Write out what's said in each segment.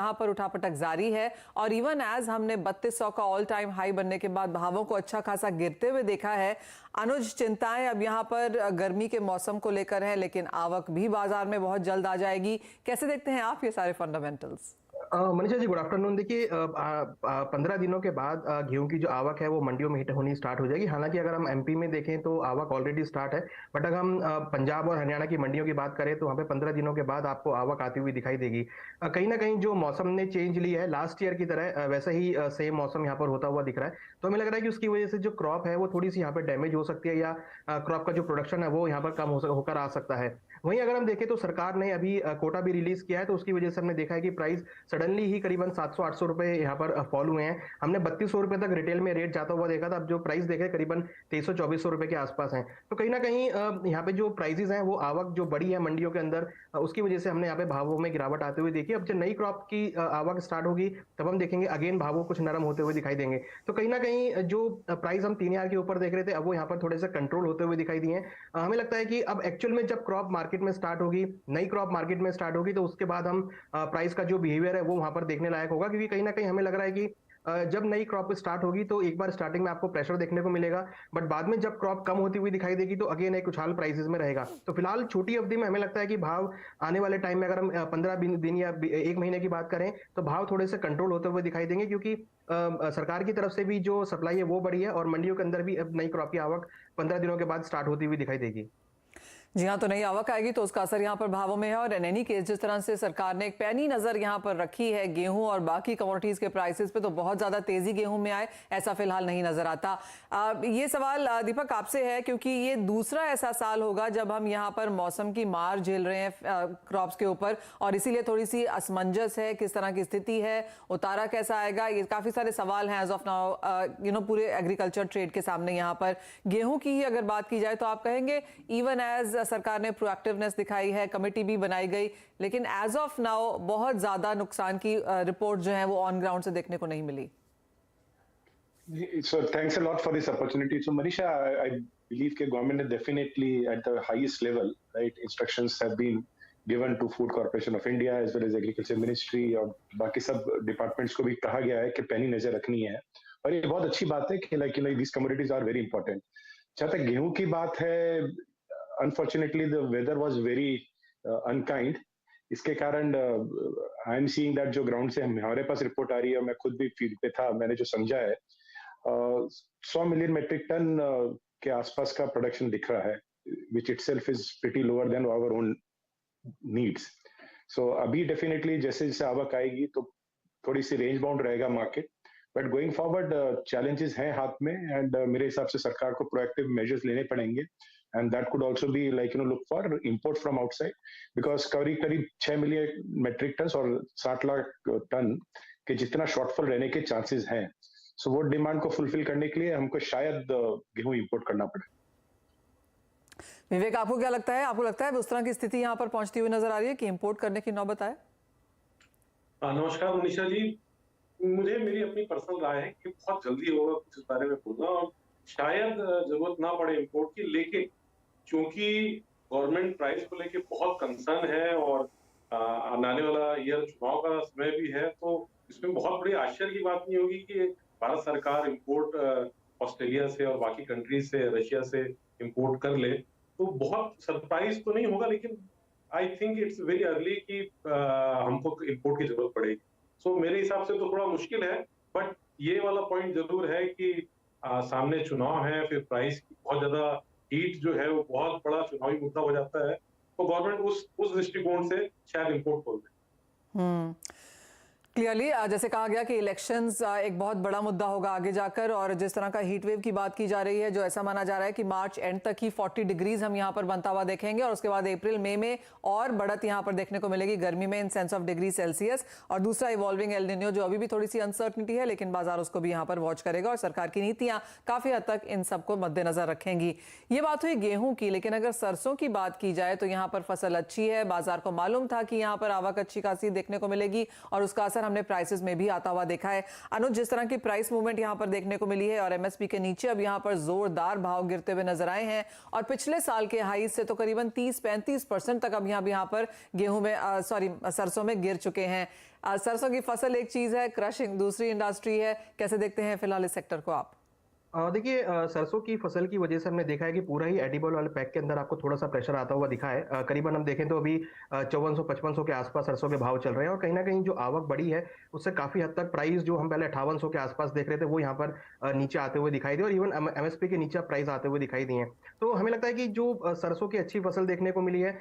यहाँ पर उठापटक जारी है और इवन एज हमने 3200 का ऑल टाइम हाई बनने के बाद भावों को अच्छा खासा गिरते हुए देखा है। अनुज, चिंताएं अब यहाँ पर गर्मी के मौसम को लेकर है, लेकिन आवक भी बाजार में बहुत जल्द आ जाएगी। कैसे देखते हैं आप ये सारे fundamentals? Manisha ji, good afternoon. देखिए, 15 दिनों के बाद गेहूं की जो आवक है वो मंडियों में हिट होनी स्टार्ट हो जाएगी। हालांकि अगर हम एमपी में देखें तो आवक ऑलरेडी स्टार्ट है, बट अगर हम पंजाब और हरियाणा की मंडियों की बात करें तो वहाँ पे 15 दिनों के बाद आपको आवक आती हुई दिखाई देगी। कहीं ना कहीं जो मौसम ने चेंज लिया है लास्ट ईयर की तरह, वैसा ही सेम मौसम यहाँ पर होता हुआ दिख रहा है। तो हमें लग रहा है कि उसकी वजह से जो क्रॉप है वो थोड़ी सी यहाँ पे डैमेज हो सकती है, या क्रॉप का जो प्रोडक्शन है वो यहाँ पर कम होकर आ सकता है। वहीं अगर हम देखें तो सरकार ने अभी कोटा भी रिलीज किया है, तो उसकी वजह से हमने देखा है कि प्राइस सडनली ही करीबन 700-800 रुपए यहाँ पर फॉल हुए हैं। हमने 3200 रुपए तक रिटेल में रेट जाता हुआ देखा था। अब जो प्राइस देखे करीबन 2300-2400 रुपए के आसपास हैं। तो कहीं ना कहीं यहाँ पे जो प्राइसेस हैं वो आवक जो बढ़ी है मंडियों के अंदर, उसकी वजह से हमने यहाँ पे भावों में गिरावट आते हुए देखी। अब जब नई क्रॉप की आवक स्टार्ट होगी तब हम देखेंगे अगेन भावों कुछ नरम होते हुए दिखाई देंगे। तो कहीं ना कहीं जो प्राइस हम 3000 के ऊपर देख रहे थे, अब वो यहाँ पर थोड़े से कंट्रोल होते हुए दिखाई दिए हैं। हमें लगता है कि अब एक्चुअल में जब क्रॉप मार्केट में स्टार्ट होगी, नई क्रॉप मार्केट में स्टार्ट होगी, तो उसके बाद हम प्राइस का जो बिहेवियर है वो वहां पर देखने लायक होगा। क्योंकि कहीं ना कहीं हमें लग रहा है कि जब नई क्रॉप स्टार्ट होगी तो एक बार स्टार्टिंग में आपको प्रेशर देखने को मिलेगा, बट बाद में जब क्रॉप कम होती हुई दिखाई देगी तो अगेन एक उछाल प्राइसेस में रहेगा। तो फिलहाल छोटी अवधि में हमें लगता है कि भाव आने वाले टाइम में, अगर हम 15 दिन या एक महीने की बात करें, तो भाव थोड़े से कंट्रोल होते हुए दिखाई देंगे। क्योंकि सरकार की तरफ से भी जो सप्लाई है वो बढ़ी है और मंडियों के अंदर भी अब नई क्रॉप की आवक 15 दिनों के बाद स्टार्ट होती हुई दिखाई देगी। जी हाँ, तो नई आवक आएगी तो उसका असर यहाँ पर भावों में है। और इन एनी केस जिस तरह से सरकार ने एक पैनी नजर यहाँ पर रखी है गेहूं और बाकी कमोडिटीज के प्राइसेस पे, तो बहुत ज्यादा तेजी गेहूं में आए ऐसा फिलहाल नहीं नजर आता। ये सवाल दीपक आपसे है, क्योंकि ये दूसरा ऐसा साल होगा जब हम यहाँ पर मौसम की मार झेल रहे हैं क्रॉप्स के ऊपर, और इसीलिए थोड़ी सी असमंजस है किस तरह की स्थिति है, उतारा कैसा आएगा, ये काफी सारे सवाल हैं एज ऑफ नाउ पूरे एग्रीकल्चर ट्रेड के सामने। यहाँ पर गेहूं की ही अगर बात की जाए तो आप कहेंगे इवन एज सरकार ने प्रोएक्टिवनेस दिखाई है, कमेटी भी बनाई गई, लेकिन एज ऑफ नाउ बहुत ज्यादा नुकसान की रिपोर्ट जो है वो ऑन ग्राउंड से देखने को नहीं मिली। So thanks a lot for this opportunity. So Manisha, I believe that government has definitely at the highest level, right, instructions have been given to Food Corporation of India as well as Agriculture Ministry और बाकी सब departments को भी कहा गया है कि पैनी नजर रखनी है। और ये बहुत अच्छी बात है कि like these commodities are very important. जहाँ तक गेहूं की बात है, unfortunately the weather was very unkind. इसके कारण आई एम सीइंग दैट जो ग्राउंड से हमारे पास रिपोर्ट आ रही है, मैं खुद भी फील्ड पे था, मैंने जो समझा है 100 मिलियन मेट्रिक टन के आसपास का प्रोडक्शन दिख रहा है, which itself is pretty lower than our own needs. So अभी डेफिनेटली जैसे जैसे आवक आएगी तो थोड़ी सी रेंज बाउंड रहेगा market, but going forward challenges हैं हाथ में, एंड मेरे हिसाब से सरकार को प्रोएक्टिव मेजर्स लेने पड़ेंगे, and that could also be like look for import from outside, because करीब 6 मिलियन मेट्रिक टन और 60 लाख टन के जितना शॉर्टफॉल रहने के चांसेस हैं। सो वो डिमांड को फुलफिल करने के लिए हमको शायद गेहूं इंपोर्ट करना पड़े। विवेक, आपको क्या लगता है? आपको लगता है उस तरह की स्थिति यहाँ पर पहुंचती हुई नजर आ रही है कि इंपोर्ट करने की नौबत आए? नमस्कार मनीषा जी, मुझे मेरी अपनी पर्सनल राय है कि बहुत जल्दी होगा कुछ इस बारे में बोलना, और शायद जरूरत ना पड़े इंपोर्ट की। लेकिन क्योंकि गवर्नमेंट प्राइस को लेके बहुत कंसर्न है और आने वाला ईयर चुनाव का समय भी है, तो इसमें बहुत बड़ी आश्चर्य की बात नहीं होगी कि भारत सरकार इंपोर्ट ऑस्ट्रेलिया से और बाकी कंट्रीज से, रशिया से इंपोर्ट कर ले। तो बहुत सरप्राइज तो नहीं होगा, लेकिन I think it's very early कि हमको इंपोर्ट की जरूरत पड़ेगी। सो मेरे हिसाब से तो थोड़ा मुश्किल है, बट ये वाला पॉइंट जरूर है कि सामने चुनाव है, फिर प्राइस की बहुत ज्यादा हीट जो है वो बहुत बड़ा चुनावी मुद्दा हो जाता है, तो गवर्नमेंट उस दृष्टिकोण से शायद इंपोर्ट खोल दे। क्लियरली जैसे कहा गया कि इलेक्शंस एक बहुत बड़ा मुद्दा होगा आगे जाकर, और जिस तरह का हीट वेव की बात की जा रही है, जो ऐसा माना जा रहा है कि मार्च एंड तक ही 40 डिग्रीज हम यहाँ पर बनता हुआ देखेंगे, और उसके बाद अप्रैल मई में और बढ़त यहाँ पर देखने को मिलेगी गर्मी में in sense of degree Celsius. और दूसरा इवॉल्विंग एल निनो, जो अभी भी थोड़ी सी अनसर्टनिटी है, लेकिन बाजार उसको भी यहाँ पर वॉच करेगा और सरकार की नीतियां काफी हद तक इन सबको मद्देनजर रखेंगी। ये बात हुई गेहूं की, लेकिन अगर सरसों की बात की जाए तो यहाँ पर फसल अच्छी है, बाजार को मालूम था कि यहाँ पर आवक अच्छी खासी देखने को मिलेगी और उसका असर असर हमने प्राइसेस में भी आता हुआ देखा है। अनुज, जिस तरह की प्राइस मूवमेंट यहाँ पर देखने को मिली है और एमएसपी के नीचे अब यहाँ पर जोरदार भाव गिरते हुए नजर आए हैं और पिछले साल के हाई से तो करीबन 30-35% तक अब यहाँ पर गेहूं में सरसों में गिर चुके हैं। सरसों की फसल एक चीज है, क्रशिंग दूसरी इंडस्ट्री है। कैसे देखते हैं फिलहाल इस सेक्टर को आप? देखिए, सरसों की फसल की वजह से हमने देखा है कि पूरा ही एडिबल ऑयल पैक के अंदर आपको थोड़ा सा प्रेशर आता हुआ दिखा है। करीबन हम देखें तो अभी 5400-5500 के आसपास सरसों के भाव चल रहे हैं और कहीं ना कहीं जो आवक बढ़ी है उससे काफी हद तक प्राइस जो हम पहले 5800 के आसपास देख रहे थे वो यहाँ पर नीचे आते हुए दिखाई दिए और इवन एमएसपी के नीचे प्राइस आते हुए दिखाई दिए हैं। तो हमें लगता है कि जो सरसों की अच्छी फसल देखने को मिली है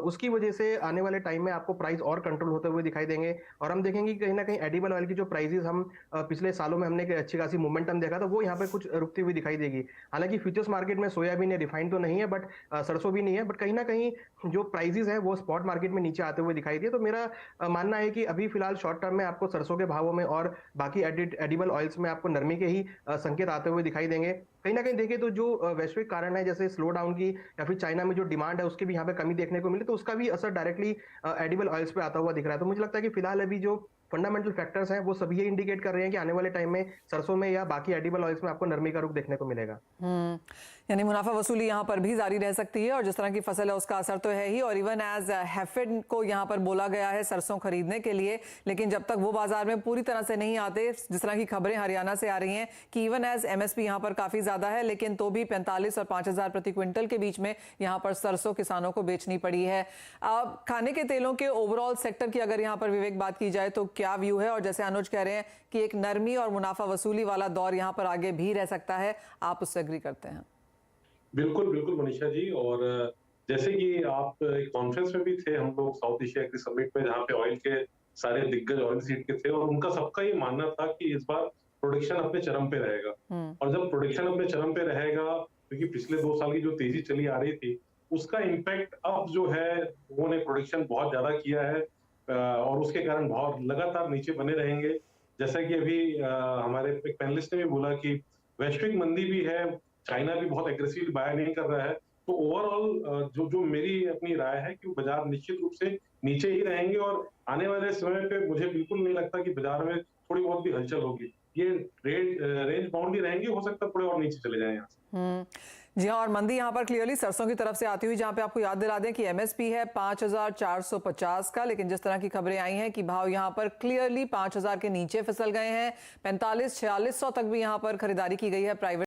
उसकी वजह से आने वाले टाइम में आपको प्राइस और कंट्रोल होते हुए दिखाई देंगे और हम देखेंगे कि कहीं ना कहीं एडिबल ऑयल की जो प्राइसेस हम पिछले सालों में हमने एक अच्छी खासी मोमेंटम देखा था वो यहाँ पे कुछ रुकती हुई दिखाई देगी। हालांकि फ्यूचर्स मार्केट में सोयाबीन या रिफाइंड तो नहीं है, बट सरसों भी नहीं है, बट कहीं ना कहीं जो प्राइसेस है वो स्पॉट मार्केट में नीचे आते हुए दिखाई दिए। तो मेरा मानना है कि अभी फिलहाल शॉर्ट टर्म में आपको सरसों के भावों में और बाकी एडिबल ऑयल्स में आपको नरमी के ही संकेत आते हुए दिखाई देंगे। कहीं ना कहीं देखें तो जो वैश्विक कारण है जैसे स्लो डाउन की या फिर चाइना में जो डिमांड है उसकी भी यहाँ पे कमी देखने को मिली, तो उसका भी असर डायरेक्टली एडिबल ऑयल्स पे आता हुआ दिख रहा है। तो मुझे लगता है कि फिलहाल अभी जो फंडामेंटल फैक्टर्स हैं वो सभी ये इंडिकेट कर रहे हैं कि आने वाले टाइम में सरसों में या बाकी एडिबल ऑयल्स में आपको नरमी का रुख देखने को मिलेगा। यानी मुनाफा वसूली यहाँ पर भी जारी रह सकती है और जिस तरह की फसल है उसका असर तो है ही। और इवन एज हैफेड को यहाँ पर बोला गया है सरसों खरीदने के लिए, लेकिन जब तक वो बाजार में पूरी तरह से नहीं आते, जिस तरह की खबरें हरियाणा से आ रही हैं कि इवन एज एमएसपी यहाँ पर काफी ज्यादा है लेकिन तो भी 45 और 5000 प्रति क्विंटल के बीच में यहाँ पर सरसों किसानों को बेचनी पड़ी है। खाने के तेलों के ओवरऑल सेक्टर की अगर यहाँ पर विवेक बात की जाए तो क्या व्यू है? और जैसे अनुज कह रहे हैं कि एक नरमी और मुनाफा वसूली वाला दौर यहाँ पर आगे भी रह सकता है, आप उससे एग्री करते हैं? बिल्कुल बिल्कुल मनीषा जी। और जैसे कि आप एक कॉन्फ्रेंस में भी थे हम लोग साउथ एशिया के समिट में, जहाँ पे ऑयल के सारे दिग्गज ऑयल सीड के थे और उनका सबका ये मानना था कि इस बार प्रोडक्शन अपने चरम पे रहेगा। और जब प्रोडक्शन अपने चरम पे रहेगा, क्योंकि पिछले 2 साल की जो तेजी चली आ रही थी उसका इम्पैक्ट अब जो है उन्होंने प्रोडक्शन बहुत ज्यादा किया है और उसके कारण भाव लगातार नीचे बने रहेंगे। जैसा कि अभी हमारे एक पैनलिस्ट ने भी बोला कि वैश्विक मंदी भी है, चाइना भी बहुत एग्रेसिवली बाय नहीं कर रहा है, तो ओवरऑल जो मेरी अपनी राय है कि बाजार निश्चित रूप से नीचे ही रहेंगे और आने वाले समय पे मुझे बिल्कुल नहीं लगता कि बाजार में थोड़ी बहुत भी हलचल होगी। ये रेंज बाउंड ही रहेंगे, हो सकता है थोड़े और नीचे चले जाएं यहाँ से। जी हाँ, और मंदी यहाँ पर क्लियरली सरसों की तरफ से आती हुई, जहाँ पे आपको याद दिला दें कि एमएसपी है 5450 का, लेकिन जिस तरह की खबरें आई हैं कि भाव यहाँ पर क्लियरली 5000 के नीचे फिसल गए हैं। 45-4600 तक भी यहाँ पर खरीदारी की गई है प्राइवेट